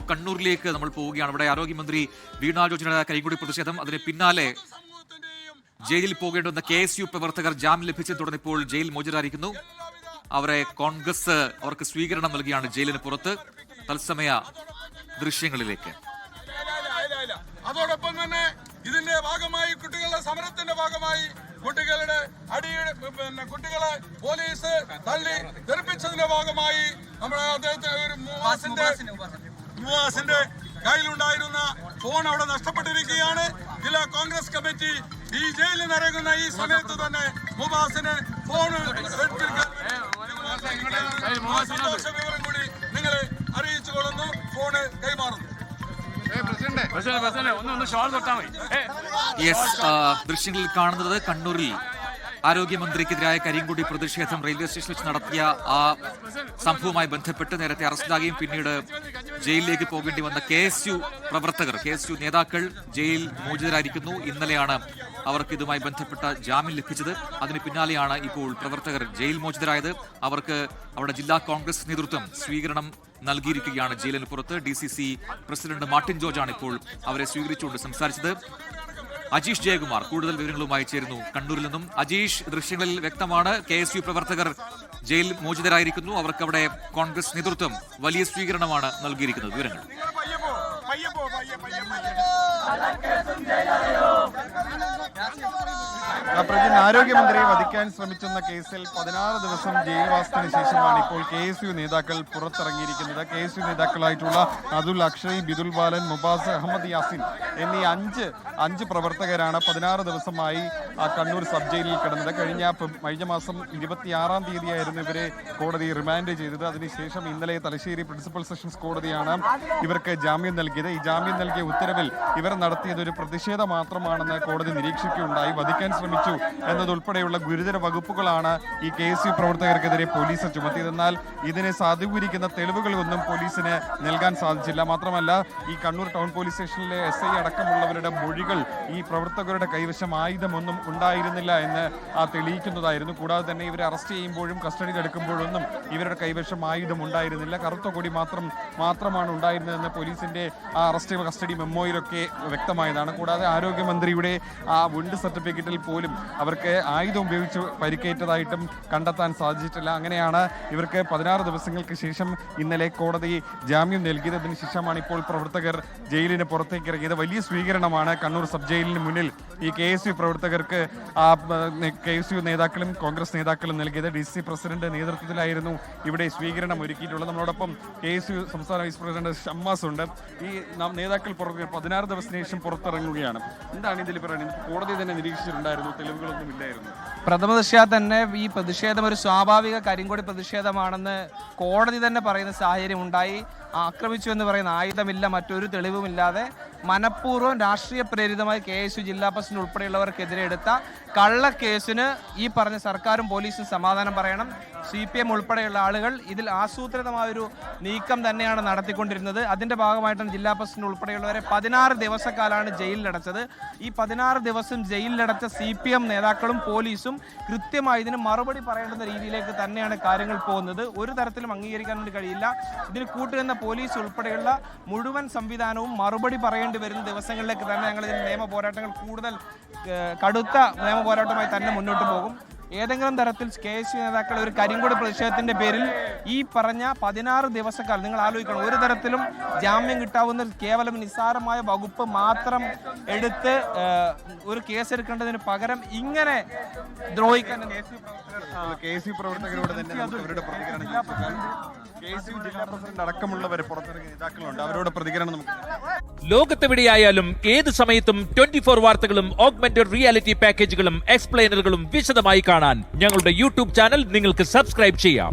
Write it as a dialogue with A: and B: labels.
A: കണ്ണൂരിലേക്ക് നമ്മൾ പോവുകയാണ്. ഇവിടെ ആരോഗ്യമന്ത്രി വീണ ജോർജിന്റെ കൈകൂടി പ്രതിഷേധം. അതിന് പിന്നാലെ ജയിലിൽ പോകേണ്ടുന്ന KSU പ്രവർത്തകർ ജാമ്യം ലഭിച്ചതിനെ തുടർന്ന് ഇപ്പോൾ ജയിൽ മോചിതരായിരിക്കുന്നു. അവരെ കോൺഗ്രസ് അവർക്ക് സ്വീകരണം നൽകിയാണ് ജയിലിന് പുറത്ത്. തത്സമയ ദൃശ്യങ്ങളിലേക്ക്.
B: അതോടൊപ്പം തന്നെ ഇതിന്റെ ഭാഗമായി കുട്ടികളുടെ സമരത്തിന്റെ ഭാഗമായി കുട്ടികളെ പോലീസ് തള്ളി തെറിപ്പിച്ചതിന്റെ ഭാഗമായി നമ്മുടെ അദ്ദേഹത്തെ ഒരു മുവാസിന്റെ കയ്യിലുണ്ടായിരുന്ന ഫോൺ അവിടെ നഷ്ടപ്പെട്ടിരിക്കുകയാണ്. ജില്ലാ കോൺഗ്രസ് കമ്മിറ്റി ഈ ജയിലിൽ നിറങ്ങുന്ന ഈ സമയത്ത് തന്നെ മുവാസിന് ഫോൺ സന്തോഷ വിവരം കൂടി നിങ്ങളെ അറിയിച്ചുകൊള്ളുന്നു. ഫോണ് കൈമാറുന്നു.
A: ദൃശ്യങ്ങളിൽ കാണുന്നത് കണ്ണൂരിൽ ആരോഗ്യമന്ത്രിക്കെതിരായ കരിങ്കൊടി പ്രതിഷേധം റെയിൽവേ സ്റ്റേഷനിൽ വെച്ച് നടത്തിയ ആ സംഭവവുമായി ബന്ധപ്പെട്ട് നേരത്തെ അറസ്റ്റിലാകുകയും പിന്നീട് ജയിലിലേക്ക് പോകേണ്ടി വന്ന KSU പ്രവർത്തകർ, KSU നേതാക്കൾ ജയിൽ മോചിതരായിരിക്കുന്നു. ഇന്നലെയാണ് അവർക്ക് ഇതുമായി ബന്ധപ്പെട്ട ജാമ്യം ലഭിച്ചത്. അതിന് പിന്നാലെയാണ് ഇപ്പോൾ പ്രവർത്തകർ ജയിൽ മോചിതരായത്. അവർക്ക് അവിടെ ജില്ലാ കോൺഗ്രസ് നേതൃത്വം സ്വീകരണം നൽകിയിരിക്കുകയാണ്. ജയിലിന് പുറത്ത് DCC പ്രസിഡന്റ് മാർട്ടിൻ ജോർജാണ് ഇപ്പോൾ അവരെ സ്വീകരിച്ചുകൊണ്ട് സംസാരിച്ചത്. അജീഷ് ജയകുമാർ കൂടുതൽ വിവരങ്ങളുമായി ചേരുന്നു കണ്ണൂരിൽ നിന്നും. അജീഷ്, ദൃശ്യങ്ങളിൽ വ്യക്തമാണ് KSU പ്രവർത്തകർ ജയിൽ മോചിതരായിരിക്കുന്നു. അവർക്ക് അവിടെ കോൺഗ്രസ് നേതൃത്വം വലിയ സ്വീകരണമാണ് നൽകിയിരിക്കുന്നത്. വിവരങ്ങൾ
C: ആരോഗ്യമന്ത്രിയെ വധിക്കാൻ ശ്രമിച്ചെന്ന കേസിൽ 16 ദിവസം ജയിൽവാസത്തിന് ശേഷമാണ് ഇപ്പോൾ KSU നേതാക്കൾ പുറത്തിറങ്ങിയിരിക്കുന്നത്. KSU നേതാക്കളായിട്ടുള്ള അതുൽ അക്ഷയ്, ബിദുൽ ബാലൻ, മുബാസ്, അഹമ്മദ് യാസിൻ എന്നീ അഞ്ച് പ്രവർത്തകരാണ് 16 ദിവസമായി കണ്ണൂർ സബ് ജയിലിൽ കിടന്നത്. കഴിഞ്ഞ മാസം 26-ാം തീയതിയായിരുന്നു ഇവരെ കോടതി റിമാൻഡ് ചെയ്തത്. അതിനുശേഷം ഇന്നലെ തലശ്ശേരി പ്രിൻസിപ്പൽ സെഷൻസ് കോടതിയാണ് ഇവർക്ക് ജാമ്യം നൽകിയത്. ഈ ജാമ്യം നൽകിയ ഉത്തരവിൽ ഇവർ നടത്തിയത് ഒരു പ്രതിഷേധം മാത്രമാണെന്ന് കോടതി നിരീക്ഷിക്കുകയുണ്ടായി. വധിക്കാൻ ശ്രമിച്ചു എന്നതുൾപ്പെടെയുള്ള ഗുരുതര വകുപ്പുകളാണ് ഈ KSU പ്രവർത്തകർക്കെതിരെ പോലീസ് ചുമത്തിയത്. എന്നാൽ ഇതിനെ സാധൂകരിക്കുന്ന തെളിവുകളൊന്നും പോലീസിന് നൽകാൻ സാധിച്ചില്ല. മാത്രമല്ല, ഈ കണ്ണൂർ ടൗൺ പോലീസ് സ്റ്റേഷനിലെ SI അടക്കമുള്ളവരുടെ മൊഴികൾ ഈ പ്രവർത്തകരുടെ കൈവശം ആയുധമൊന്നും ഉണ്ടായിരുന്നില്ല എന്ന് തെളിയിക്കുന്നതായിരുന്നു. കൂടാതെ തന്നെ ഇവരെ അറസ്റ്റ് ചെയ്യുമ്പോഴും കസ്റ്റഡിയിലെടുക്കുമ്പോഴൊന്നും ഇവരുടെ കൈവശം ആയുധം ഉണ്ടായിരുന്നില്ല. കറുത്ത കൊടി മാത്രമാണ് ഉണ്ടായിരുന്നതെന്ന് പോലീസിന്റെ അറസ്റ്റ് കസ്റ്റഡി മെമ്മോയിലൊക്കെ വ്യക്തമായതാണ്. കൂടാതെ ആരോഗ്യമന്ത്രിയുടെ വുണ്ട് സർട്ടിഫിക്കറ്റിൽ പോലും അവർക്ക് ആയുധം ഉപയോഗിച്ച് പരിക്കേറ്റതായിട്ടും കണ്ടെത്താൻ സാധിച്ചിട്ടില്ല. അങ്ങനെയാണ് ഇവർക്ക് 16 ദിവസങ്ങൾക്ക് ശേഷം ഇന്നലെ കോടതി ജാമ്യം നൽകിയത്. അതിന് ശേഷമാണ് ഇപ്പോൾ പ്രവർത്തകർ ജയിലിന് പുറത്തേക്ക് ഇറങ്ങിയത്. വലിയ സ്വീകരണമാണ് കണ്ണൂർ സബ് ജയിലിന് മുന്നിൽ ഈ KSU പ്രവർത്തകർക്ക് KSU നേതാക്കളും കോൺഗ്രസ് നേതാക്കളും നൽകിയത്. DCC പ്രസിഡന്റ് നേതൃത്വത്തിലായിരുന്നു ഇവിടെ സ്വീകരണം ഒരുക്കിയിട്ടുള്ളത്. നമ്മളോടൊപ്പം KSU സംസ്ഥാന വൈസ് പ്രസിഡന്റ് ഷമ്മാസ് ഉണ്ട്. ഈ നേതാക്കൾ 16 ദിവസത്തിന് ശേഷം പുറത്തിറങ്ങുകയാണ്. എന്താണ് ഇതിൽ പറയുന്നത്? കോടതി തന്നെ നിരീക്ഷിച്ചിട്ടുണ്ടായിരുന്നു, തെളിവുകളൊന്നും ഇല്ലായിരുന്നു.
D: പ്രഥമ ദൃഷ്ട്യാ തന്നെ ഈ പ്രതിഷേധം ഒരു സ്വാഭാവിക കരിങ്കൊടി പ്രതിഷേധമാണെന്ന് കോടതി തന്നെ പറയുന്ന സാഹചര്യം ഉണ്ടായി. ആക്രമിച്ചു എന്ന് പറയുന്ന ആയുധമില്ല, മറ്റൊരു തെളിവുമില്ലാതെ മനഃപൂർവ്വം രാഷ്ട്രീയ പ്രേരിതമായി KSU ജില്ലാ പ്രസിഡന്റ് ഉൾപ്പെടെയുള്ളവർക്കെതിരെ എടുത്ത കള്ളക്കേസിന് ഈ പറഞ്ഞ സർക്കാരും പോലീസും സമാധാനം പറയണം. CPM ഉൾപ്പെടെയുള്ള ആളുകൾ ഇതിൽ ആസൂത്രിതമായൊരു നീക്കം തന്നെയാണ് നടത്തിക്കൊണ്ടിരുന്നത്. അതിന്റെ ഭാഗമായിട്ടാണ് ജില്ലാ പ്രസിഡന്റ് ഉൾപ്പെടെയുള്ളവരെ 16 ദിവസക്കാലാണ് ജയിലിലടച്ചത്. ഈ 16 ദിവസം ജയിലിലടച്ച CPM നേതാക്കളും പോലീസും കൃത്യമായി ഇതിന് മറുപടി പറയേണ്ടുന്ന രീതിയിലേക്ക് തന്നെയാണ് കാര്യങ്ങൾ പോകുന്നത്. ഒരു തരത്തിലും അംഗീകരിക്കാൻ വേണ്ടി കഴിയില്ല. ഇതിന് കൂട്ടുനിന്ന പോലീസ് ഉൾപ്പെടെയുള്ള മുഴുവൻ സംവിധാനവും മറുപടി പറയേണ്ടി വരുന്ന ദിവസങ്ങളിലേക്ക് തന്നെ ഞങ്ങൾ ഇതിന് നിയമ പോരാട്ടങ്ങൾ കൂടുതൽ കടുത്ത നിയമ പോരാട്ടമായി തന്നെ മുന്നോട്ട് പോകും. ഏതെങ്കിലും തരത്തിൽ KSU നേതാക്കൾ ഒരു കരിങ്കൊടി പ്രതിഷേധത്തിന്റെ പേരിൽ ഈ പറഞ്ഞ 16 ദിവസക്കാലം നിങ്ങൾ ആലോചിക്കണം, ഒരു തരത്തിലും ജാമ്യം കിട്ടാവുന്ന കേവലം നിസ്സാരമായ വകുപ്പ് മാത്രം എടുത്ത് ഒരു കേസെടുക്കേണ്ടതിന് പകരം ഇങ്ങനെ ദ്രോഹിക്കാൻ
C: KSU പ്രവർത്തകരോട് തന്നെ അവരുടെ പ്രതികരണം KSU ജില്ലാ പ്രസിഡന്റ് അടക്കമുള്ളവർ പുറത്തിറങ്ങിയ നേതാക്കളുണ്ട്. അവരുടെ പ്രതികരണം നമുക്ക്
E: ലോകത്തെവിടെയായാലും ഏത് സമയത്തും 24 വാർത്തകളും ഓഗ്മെന്റഡ് റിയാലിറ്റി പാക്കേജുകളും എക്സ്പ്ലെയിനറുകളും വിശദമായി കാണാൻ ഞങ്ങളുടെ YouTube ചാനൽ നിങ്ങൾക്ക് സബ്സ്ക്രൈബ് ചെയ്യാം.